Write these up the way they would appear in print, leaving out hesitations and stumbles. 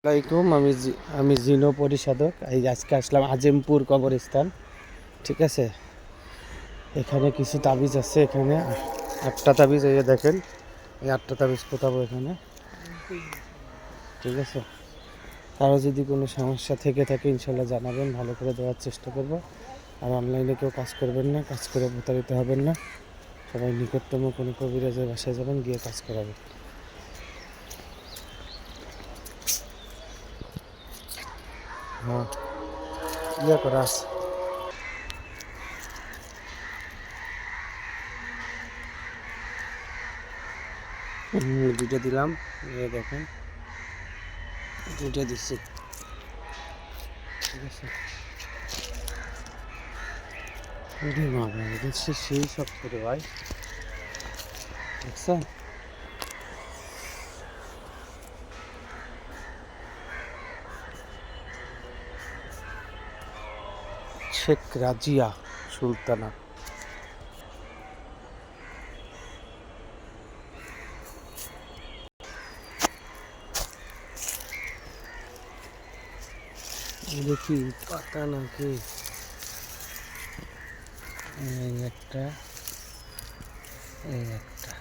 আসসালামাইকুম। আমি জিনো পরিষদক। এই আজকে আসলাম আজিমপুর কবরস্থান। ঠিক আছে, এখানে কিছু তাবিজ আছে। এখানে 8টা তাবিজ, এই যে দেখেন, এই 8টা তাবিজ পোতাবো এখানে। ঠিক আছে, কারো যদি কোনো সমস্যা থেকে থাকে ইনশাল্লাহ জানাবেন, ভালো করে দেওয়ার চেষ্টা করব। আর অনলাইনে কেউ কাজ করবেন না, কাজ করে প্রতারিত হবেন না। সবাই নিকটতম কোনো কবিরাজের বাসায় যাবেন, গিয়ে কাজ করাবেন। হ্যাঁ, ইয়ে করা আছে। দুটো দিলাম, এই দেখেন, দুটো দিচ্ছি। ঠিক আছে, ওরে বাবা, এটা সেই শক্ত রে ভাই, দেখছেন? শেখ রাজিয়া সুলতানা। দেখি পাতা নাকি, এই একটা, এই একটা।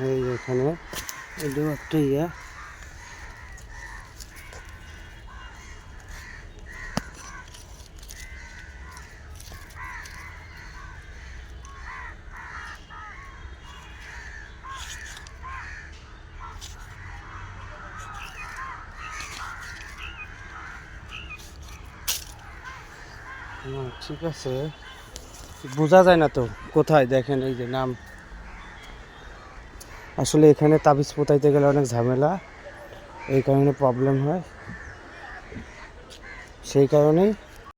এই এখানে এটাও একটা ইয়া। ঠিক আছে, বোঝা যায় না তো কোথায়, দেখেন এই যে নাম। আসলে এখানে তাবিজ পোতাইতে গেলে অনেক ঝামেলা, এই কারণে প্রবলেম হয়, সেই কারণেই